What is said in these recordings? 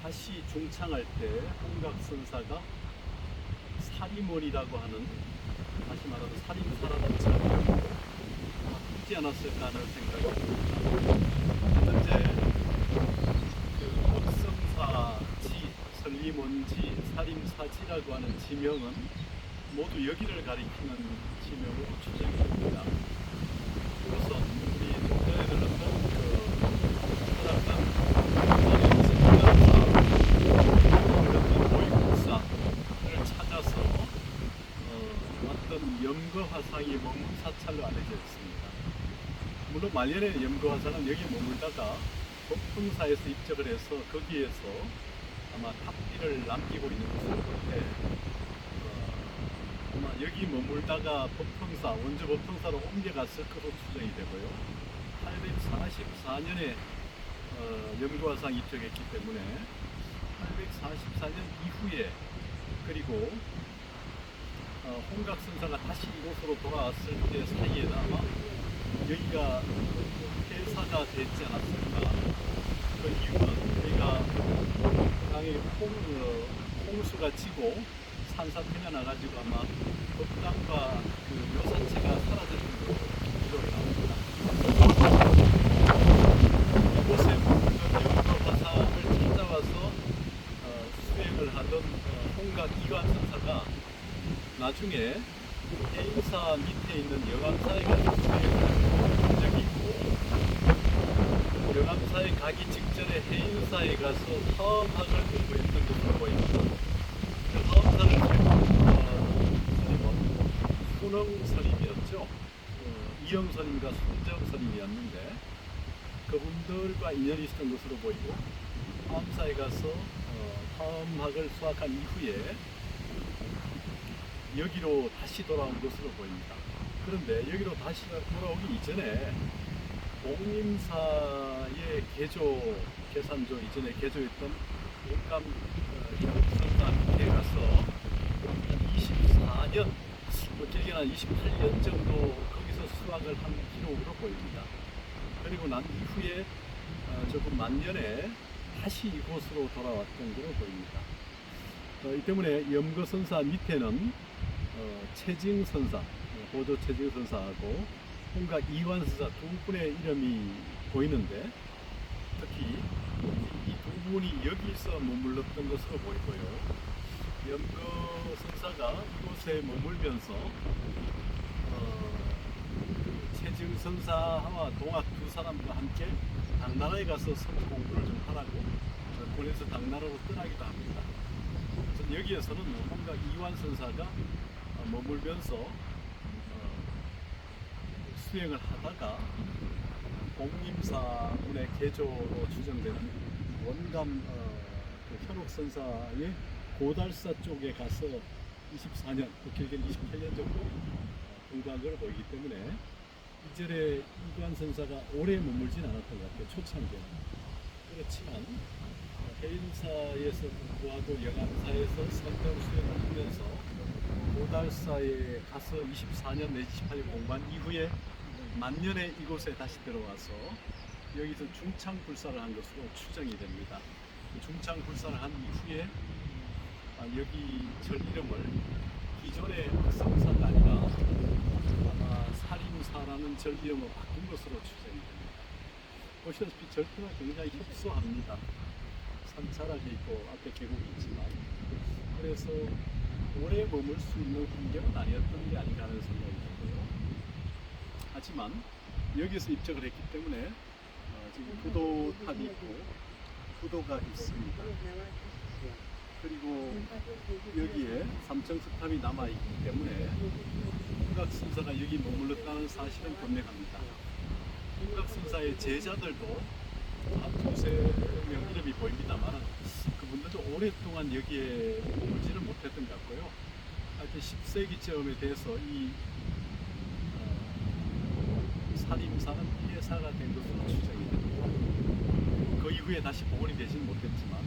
다시 중창할 때 홍각선사가 살인원이라고 하는, 다시 말하면 살인사라는 전형으로 바꾸지 않았을까 하는 생각이 듭니다. 현재 그 법성사지, 설림원지, 살림사지라고 하는 지명은 모두 여기를 가리키는 지명으로 추정이 됩니다. 우선 우리 좀 전에 들었던 그 철학관 보이국사를 찾아서 어떤 염거화상이 머문 사찰로 알려져 있습니다. 물론 말년에 염거화상은 여기 머물다가 법흥사에서 입적을 해서 거기에서 아마 탑비를 남기고 있는 것으로 볼때 아마 여기 머물다가 법흥사, 원주 법흥사로 옮겨갔을 것으로 추정이 되고요. 844년에 염거화상 입적했기 때문에 844년 이후에, 그리고 홍각선사가 다시 이곳으로 돌아왔을 때 사이에는 아마 여기가 폐사가 됐지 않았을까. 그 이유는 여기가 강에 홍수가 지고 산사태가 나가지고 아마 법당과 그 묘사체가 사라졌던 것으로 기록이 나옵니다. 이곳에 머물던 염거화상을 찾아와서 수행을 하던 홍각 이관선사가 나중에 해인사 밑에 있는 여감사에 가서 수행을 한 적이 있고, 여감사에 가기 직전에 해인사에 가서 화엄학을 공부했던 것으로 보입니다. 그 화엄사를 스님은 순흥스님이었죠. 이영스님과 순정스님이었는데 그분들과 인연이 있었던 것으로 보이고, 화엄사에 가서 화엄학을 수학한 이후에 여기로 다시 돌아온 것으로 보입니다. 그런데 여기로 다시 돌아오기 이전에 옥림사의 개조, 계산조 이전에 개조했던 옥감 경선사 밑에 가서 한 24년, 길게는 한 28년 정도 거기서 수학을 한 기록으로 보입니다. 그리고 난 이후에 조금 만년에 다시 이곳으로 돌아왔던 것으로 보입니다. 이 때문에 염거선사 밑에는 최징선사, 보조 최징선사하고 홍각 이관선사 두 분의 이름이 보이는데, 특히 이 두 분이 여기서 머물렀던 것으로 보이고요. 염거선사가 이곳에 머물면서 최증선사와 동학 두 사람과 함께 당나라에 가서 성 공부를 좀 하라고 보내서 당나라로 떠나기도 합니다. 여기에서는 홍각 이완선사가 머물면서 수행을 하다가 옥림사문의 개조로 추정되는 원감 그 현옥선사의 고달사 쪽에 가서 24년, 또 길게는 28년 정도 공부한 보이기 때문에 이전에 이관선사가 오래 머물진 않았던 것 같아요. 초창기에는. 그렇지만 해인사에서 공부하고 영암사에서 선정 수행을 하면서 고달사에 가서 24년 내지 28년 공부한 이후에 만년에 이곳에 다시 들어와서 여기서 중창불사를 한 것으로 추정이 됩니다. 중창불사를 한 이후에 여기 절 이름을 기존의 성사가 아니라 아마 살림사라는 절 이름으로 바꾼 것으로 추정이 됩니다. 보시다시피 절터가 굉장히 협소합니다. 산자락이 있고 앞에 계곡이 있지만, 그래서 오래 머물 수 있는 환경은 아니었던 게 아닌가 하는 생각이 들고요. 하지만 여기서 입적을 했기 때문에 지금 부도탑이 있고 부도가 있습니다. 그리고 여기에 삼청석탑이 남아있기 때문에 홍각선사가 여기 머물렀다는 사실은 분명합니다. 홍각선사의 제자들도 한 두세 명 이름이 보입니다만 그분들도 오랫동안 여기에 머물지는 못했던 것 같고요. 하여튼 10세기쯤에 대해서 이 살림사는 폐사가 된 것으로 추정이 됩니다. 그 이후에 다시 복원이 되지는 못했지만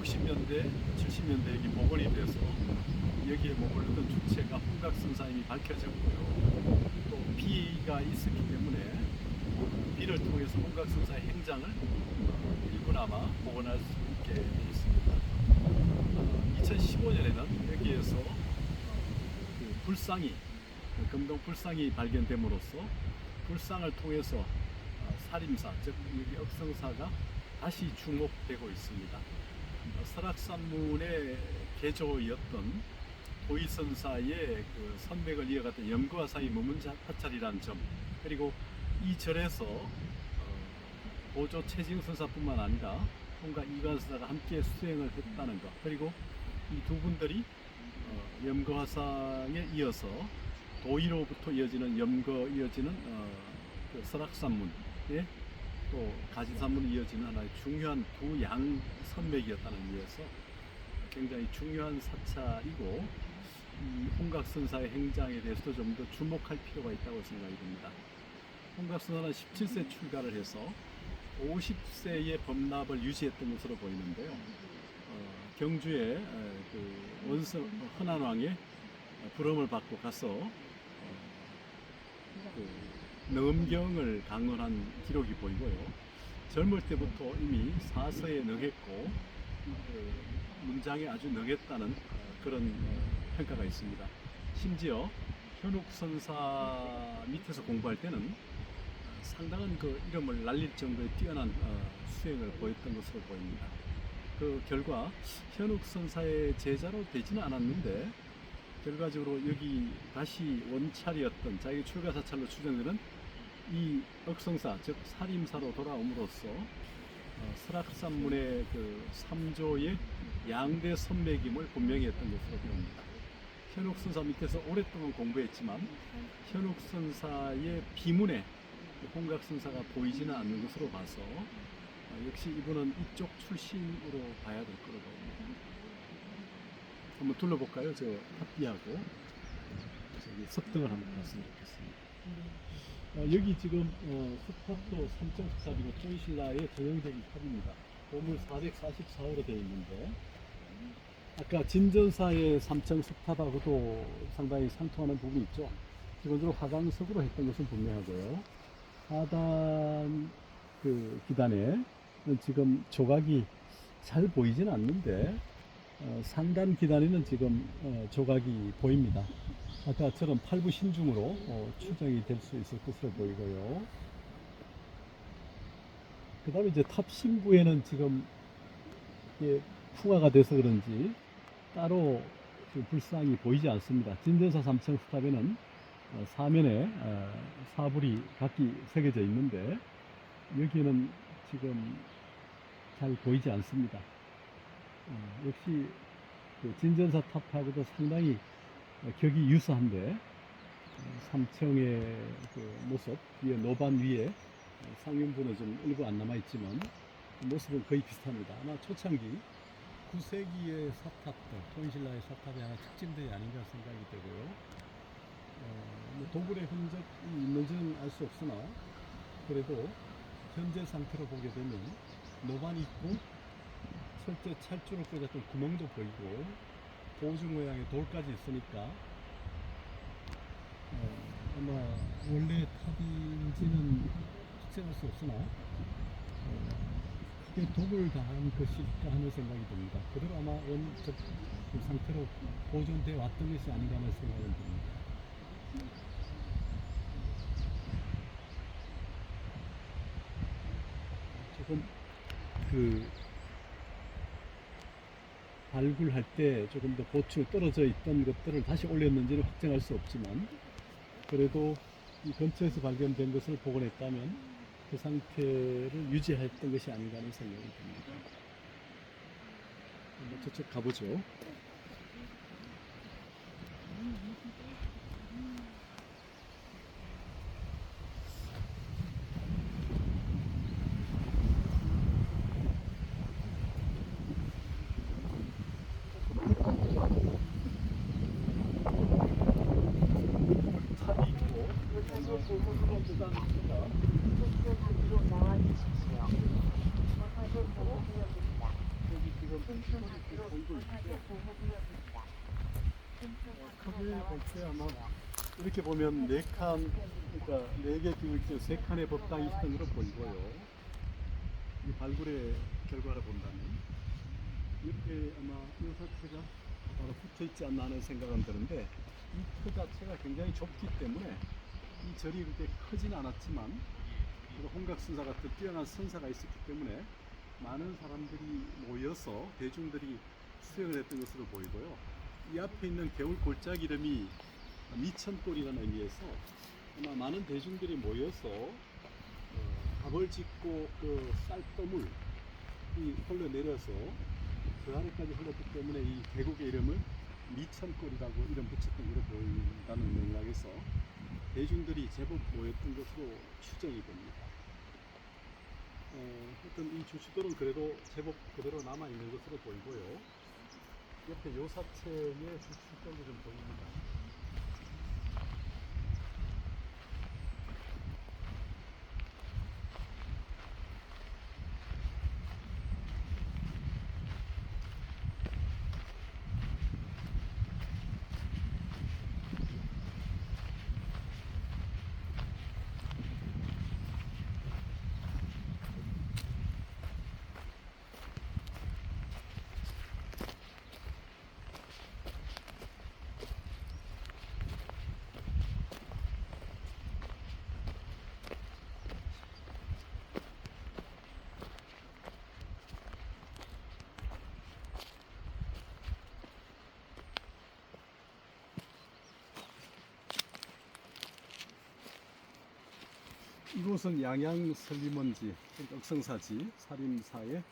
1960년대, 70년대 여기 복원이 돼서 여기에 머물렀던 주체가 홍각선사임이 밝혀졌고요. 또 비가 있었기 때문에 비를 통해서 홍각선사의 행장을 일부는 아마 복원할 수 있게 되어 있습니다. 2015년에는 여기에서 그 불상이 금동 불상이 발견됨으로써 불상을 통해서 살인사 즉 여기 억성사가 다시 주목되고 있습니다. 설악산문의 개조였던 도의선사의 그 선맥을 이어갔던 염거화사의 무문사찰이라는 점, 그리고 이 절에서 보조 최징선사뿐만 아니라 홍가 이관선사가 함께 수행을 했다는 것, 그리고 이 두 분들이 염거화상에 이어서 도의로부터 이어지는 이어지는 그 설악산문에 또 가진산문에 이어지는 하나의 중요한 두 양 선맥이었다는 의미에서 굉장히 중요한 사찰이고, 이 홍각선사의 행장에 대해서도 좀 더 주목할 필요가 있다고 생각이 듭니다. 홍각선사는 17세 출가를 해서 50세의 법납을 유지했던 것으로 보이는데요. 경주에 그 원성 흔한왕의 부름을 받고 가서 그 능엄경을 강론한 기록이 보이고요. 젊을 때부터 이미 사서에 능했고 문장에 아주 능했다는 그런 평가가 있습니다. 심지어 현욱선사 밑에서 공부할 때는 상당한 그 이름을 날릴 정도의 뛰어난 수행을 보였던 것으로 보입니다. 그 결과 현욱선사의 제자로 되지는 않았는데 결과적으로 여기 다시 원찰이었던 자기 출가사찰로 추정되는 이 억성사 즉 살임사로 돌아옴으로써 설악산문의 그 3조의 양대 선맥임을 분명히 했던 것으로 보입니다. 현욱선사 밑에서 오랫동안 공부했지만 현욱선사의 비문에 홍각선사가 보이지는 않는 것으로 봐서 역시 이분은 이쪽 출신으로 봐야 될 거로 보입니다. 한번 둘러볼까요? 저 탑비하고 저기 석등을 한번 봤으면 좋겠습니다. 여기 지금 탑도 삼청탑이고 촌신라의 전형적인 탑입니다. 보물 444호로 되어 있는데 아까 진전사의 삼청석탑하고도 상당히 상통하는 부분이 있죠. 기본적으로 화강석으로 했던 것은 분명하고요. 하단 그 기단에 지금 조각이 잘 보이지는 않는데 상단 기단에는 지금 조각이 보입니다. 아까처럼 팔부 신중으로 추정이 될 수 있을 것으로 보이고요. 그 다음에 이제 탑 신부에는 지금 풍화가 돼서 그런지 따로 불상이 보이지 않습니다. 진전사 삼청탑에는 사면에 사불이 각기 새겨져 있는데 여기는 지금 잘 보이지 않습니다. 역시 그 진전사 탑하고도 상당히 격이 유사한데 삼청의 그 모습 위에 노반 위에 상륜부는 좀 일부 안 남아 있지만 모습은 거의 비슷합니다. 아마 초창기 9세기의 사탑들, 촌신라의 사탑의 하나 특징들이 아닌가 생각이 되고요. 도굴의 흔적이 있는지는 알 수 없으나 그래도 현재 상태로 보게 되면 노반이 있고 철제 찰주를 꽂았던 구멍도 보이고 보증 모양의 돌까지 있으니까 아마 원래 탑인지는 특정할 수 없으나 크게 독을 당한 것일까 하는 생각이 듭니다. 그대로 아마 원적 상태로 보존되어 왔던 것이 아닌가 하는 생각이 듭니다. 조금 그 발굴할 때 조금 더 보충 떨어져 있던 것들을 다시 올렸는지는 확정할 수 없지만 그래도 이 근처에서 발견된 것을 복원했다면 그 상태를 유지했던 것이 아닌가 하는 생각이 듭니다. 한번 저쪽 가보죠. 크게 볼 때 아마 이렇게 보면 네 칸, 그러니까 4개 기울기 3칸의 법당이 있던 것으로 보이고요. 이 발굴의 결과를 본다면 옆에 아마 요사체가 바로 붙어 있지 않나 하는 생각은 드는데, 이 터 자체가 굉장히 좁기 때문에 이 절이 그렇게 크진 않았지만 홍각선사 같은 뛰어난 선사가 있었기 때문에 많은 사람들이 모여서 대중들이 수행을 했던 것으로 보이고요. 이 앞에 있는 개울 골짜기 이름이 미천골이라는 의미에서 아마 많은 대중들이 모여서 밥을 짓고 그 쌀뜨물이 흘러내려서 그 아래까지 흘렀기 때문에 이 계곡의 이름을 미천골이라고 이름 붙였던 것으로 보인다는 맥락에서 대중들이 제법 모였던 것으로 추정이 됩니다. 하여튼 이 주수돌은 그래도 제법 그대로 남아있는 것으로 보이고요. 옆에 요사체의 주수돌도 좀 보입니다. 이곳은 양양설림원지, 억성사지, 사림사의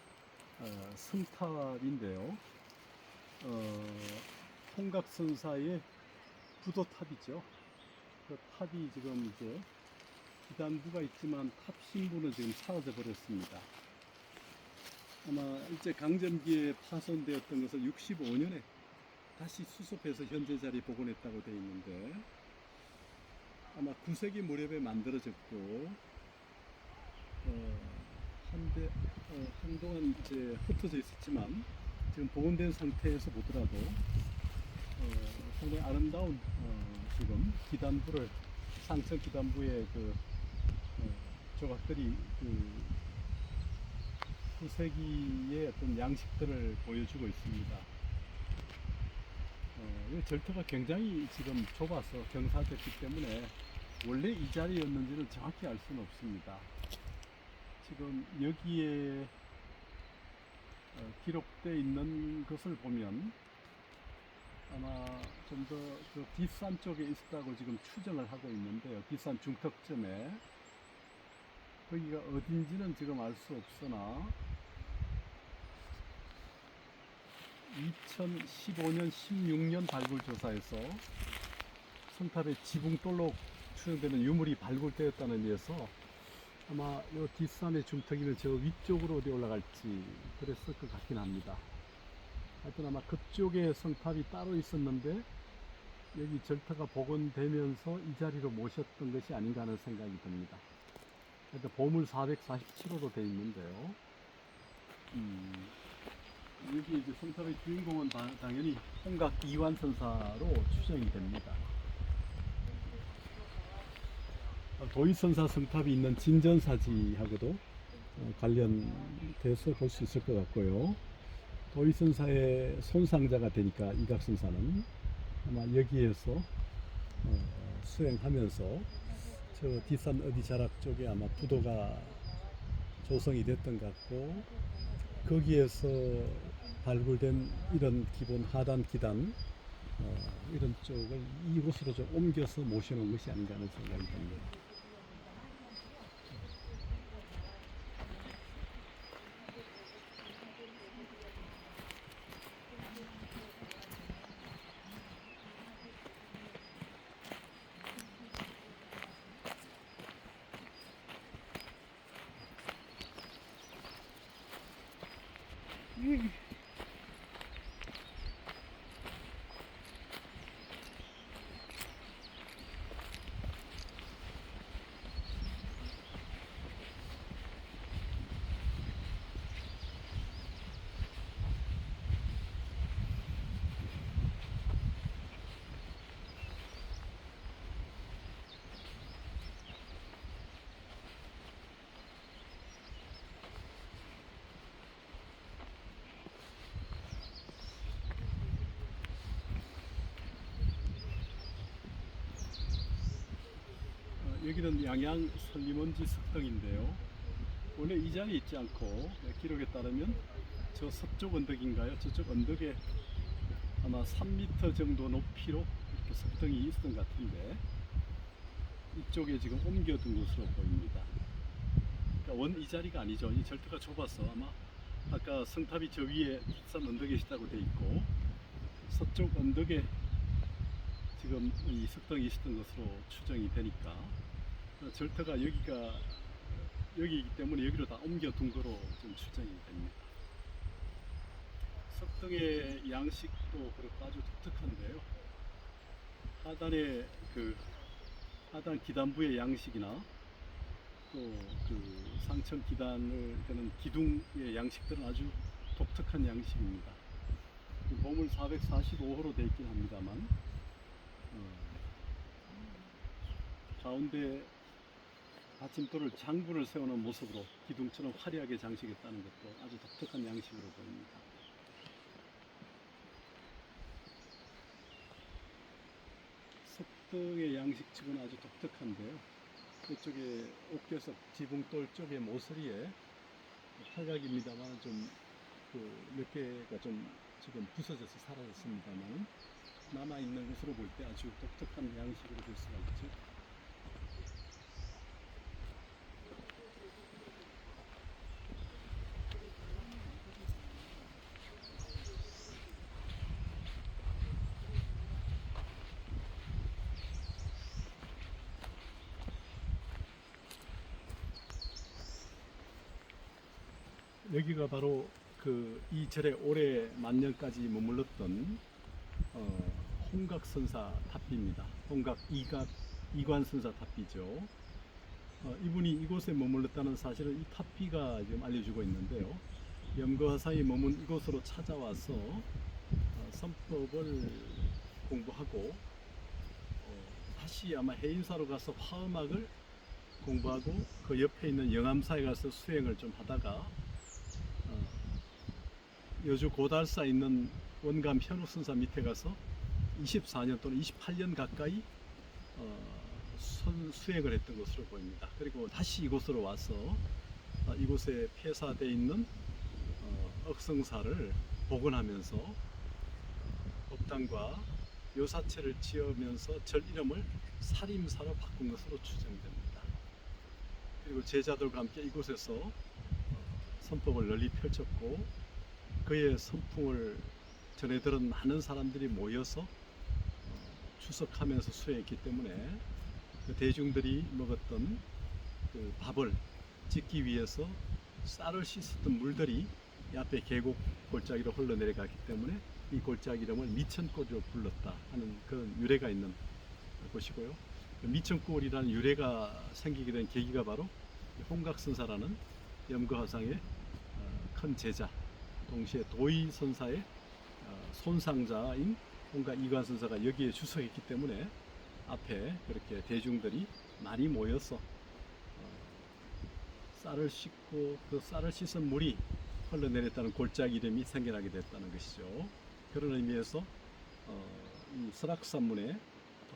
성탑인데요. 홍각선사의 부도탑이죠. 그 탑이 지금 이제 기단부가 있지만 탑 신부는 지금 사라져 버렸습니다. 아마 일제 강점기에 파손되었던 것을 65년에 다시 수습해서 현재 자리 복원했다고 되어 있는데, 아마 9세기 무렵에 만들어졌고 한동안 이제 흩어져 있었지만 지금 복원된 상태에서 보더라도 상당히 아름다운 지금 기단부를, 상층 기단부의 그 조각들이 그 9세기의 어떤 양식들을 보여주고 있습니다. 이 절터가 굉장히 지금 좁아서 경사됐기 때문에 원래 이 자리였는지는 정확히 알 수는 없습니다. 지금 여기에 기록되어 있는 것을 보면 아마 좀 더 그 뒷산 쪽에 있었다고 지금 추정을 하고 있는데요. 뒷산 중턱점에 거기가 어딘지는 지금 알 수 없으나 2015년 16년 발굴조사에서 성탑의 지붕돌로 추정되는 유물이 발굴되었다는 의미에서 아마 이 뒷산의 중턱이면 저 위쪽으로 어디 올라갈지 그랬을 것 같긴 합니다. 하여튼 아마 그쪽에 성탑이 따로 있었는데 여기 절터가 복원되면서 이 자리로 모셨던 것이 아닌가 하는 생각이 듭니다. 하여튼 보물 447호로 되어 있는데요. 여기 이제 성탑의 주인공은 당연히 홍각 이완선사로 추정이 됩니다. 도의선사 성탑이 있는 진전사지하고도 관련돼서 볼 수 있을 것 같고요. 도의선사의 손상자가 되니까 이각선사는 아마 여기에서 수행하면서 저 뒷산 어디 자락 쪽에 아마 부도가 조성이 됐던 것 같고, 거기에서 발굴된 이런 기본 하단 기단 이런 쪽을 이곳으로 좀 옮겨서 모셔놓은 것이 아닌가 하는 생각이 듭니다. 여기는 양양 설리먼지 석등인데요. 원래 이 자리에 있지 않고 기록에 따르면 저 서쪽 언덕인가요? 저쪽 언덕에 아마 3m 정도 높이로 이렇게 석등이 있었던 것 같은데 이쪽에 지금 옮겨둔 것으로 보입니다. 그러니까 이 자리가 아니죠. 이 절대가 좁아서 아마 아까 성탑이 저 위에 산 언덕에 있다고 돼 있고 서쪽 언덕에 지금 이 석등이 있었던 것으로 추정이 되니까 절터가 여기이기 때문에 여기로 다 옮겨둔 거로 좀 추정이 됩니다. 석등의 양식도 그렇고 아주 독특한데요. 하단에 하단 기단부의 양식이나 또 그 상층 기단을 되는 기둥의 양식들은 아주 독특한 양식입니다. 보물 445호로 되어 있긴 합니다만 가운데 받침돌을 장군을 세우는 모습으로 기둥처럼 화려하게 장식했다는 것도 아주 독특한 양식으로 보입니다. 석등의 양식집은 아주 독특한데요. 그쪽에 옥교석 지붕돌 쪽의 모서리에 팔각입니다만 좀 몇 개가 좀 지금 부서져서 사라졌습니다만 남아있는 것으로 볼 때 아주 독특한 양식으로 볼 수가 있죠. 여기가 바로 이 절에 올해 만년까지 머물렀던 홍각선사 탑비입니다. 홍각 이관선사 탑비죠. 이분이 이곳에 머물렀다는 사실은 이 탑비가 지금 알려주고 있는데요. 염거화상이 머문 이곳으로 찾아와서 선법을 공부하고 다시 아마 해인사로 가서 화엄학을 공부하고 그 옆에 있는 영암사에 가서 수행을 좀 하다가 여주 고달사에 있는 원감 현옥선사 밑에 가서 24년 또는 28년 가까이 수행을 했던 것으로 보입니다. 그리고 다시 이곳으로 와서 이곳에 폐사되어 있는 억성사를 복원하면서 법당과 묘사체를 지으면서 절 이름을 사림사로 바꾼 것으로 추정됩니다. 그리고 제자들과 함께 이곳에서 선법을 널리 펼쳤고 그의 선풍을 전해들은 많은 사람들이 모여서 추석하면서 수행했기 때문에 그 대중들이 먹었던 그 밥을 짓기 위해서 쌀을 씻었던 물들이 이 앞에 계곡 골짜기로 흘러내려갔기 때문에 이 골짜기 이름을 미천골이라고 불렀다 하는 그런 유래가 있는 곳이고요. 미천골이라는 유래가 생기게 된 계기가 바로 홍각선사라는 염거화상의 큰 제자, 동시에 도의선사의 손상자인 홍각 이관선사가 여기에 주석했기 때문에 앞에 그렇게 대중들이 많이 모여서 쌀을 씻고 그 쌀을 씻은 물이 흘러내렸다는 골짜기 이름이 생겨나게 됐다는 것이죠. 그런 의미에서 이 설악산문의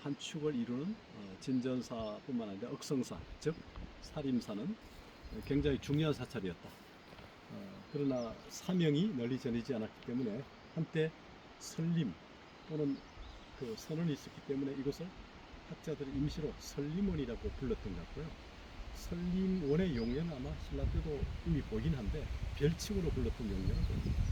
한 축을 이루는 진전사뿐만 아니라 억성사, 즉 사림사는 굉장히 중요한 사찰이었다. 그러나 사명이 널리 전해지지 않았기 때문에 한때 설림 또는 그 선언이 있었기 때문에 이것을 학자들이 임시로 설림원이라고 불렀던 것 같고요. 설림원의 용례는 아마 신라 때도 이미 보긴 한데 별칭으로 불렀던 용례는 보입니다.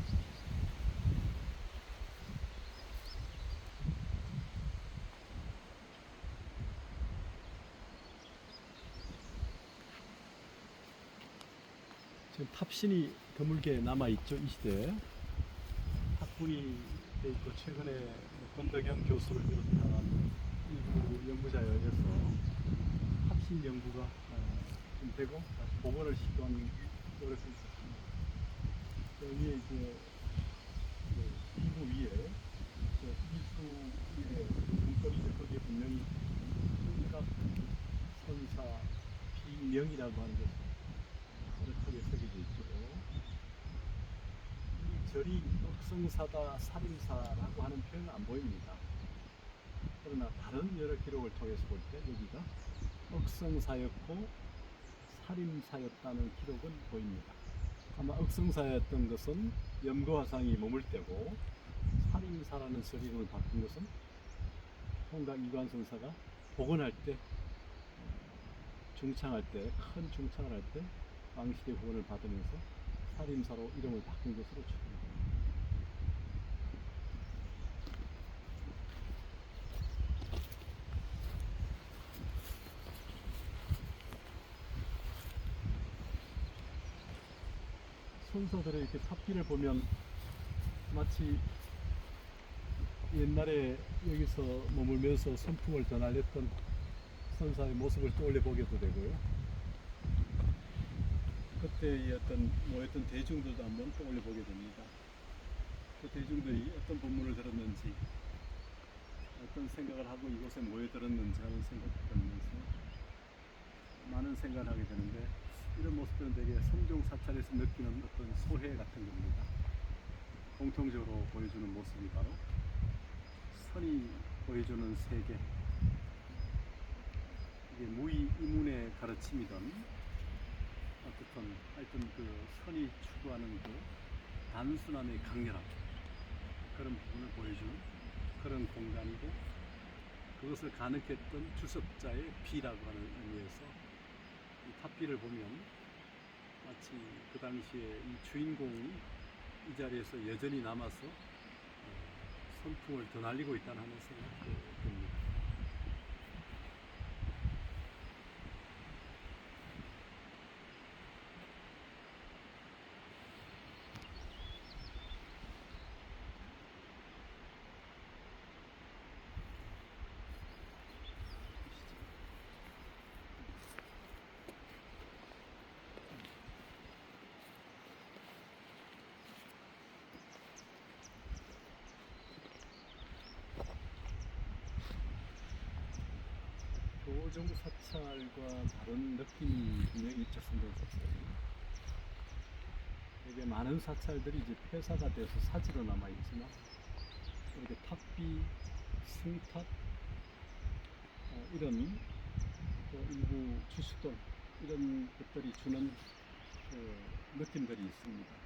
지금 탑신이 드물게 남아있죠. 이 시대에 학군이 돼 있고 최근에 권덕영 교수를 비롯한 일부 연구자에 의해서 탑신 연구가 좀 되고 다시 복원을 시도하는 노력이 있었습니다. 여기에 이제 이부 위에 이수의 문거리들 거기에 분명히 홍각 선사 비명이라고 하는 것이 그렇게 새겨져 있죠. 이 절이 억성사다 사림사라고 하는 표현은 안 보입니다. 그러나 다른 여러 기록을 통해서 볼 때 여기가 억성사였고 살인사였다는 기록은 보입니다. 아마 억성사였던 것은 염거화상이 머물 때고 살인사라는 서리론을 바꾼 것은 홍각 이관선사가 복원할 때, 중창할 때, 큰 중창을 할 때 왕실의 후원을 받으면서 살인사로 이름을 바꾼 것으로 추정됩니다. 선사들의 이렇게 탑기를 보면 마치 옛날에 여기서 머물면서 선풍을 더 날렸던 선사의 모습을 떠올려 보게도 되고요. 그때의 어떤 모였던 대중들도 한번 떠올려 보게 됩니다. 그 대중들이 어떤 법문을 들었는지, 어떤 생각을 하고 이곳에 모여들었는지 하는 생각을 하면서 많은 생각을 하게 되는데, 이런 모습들은 되게 성종 사찰에서 느끼는 어떤 소회 같은 겁니다. 공통적으로 보여주는 모습이 바로 선이 보여주는 세계, 이게 무의이문의 가르침이든 어떻든 하여튼 그 선이 추구하는 그 단순함의 강렬함, 그런 부분을 보여주는 그런 공간이고, 그것을 가능했던 주석자의 비라고 하는 의미에서 이 탑비를 보면 마치 그 당시에 이 주인공이 이 자리에서 여전히 남아서 선풍을 더 날리고 있다는 하는 생각도 듭니다. 도종 사찰과 다른 느낌이 분명히 있죠. 성종 사찰은 되게 많은 사찰들이 이제 폐사가 돼서 사지로 남아 있지만, 이렇게 탑비, 승탑, 이런 일부 주수돌, 이런 것들이 주는 그 느낌들이 있습니다.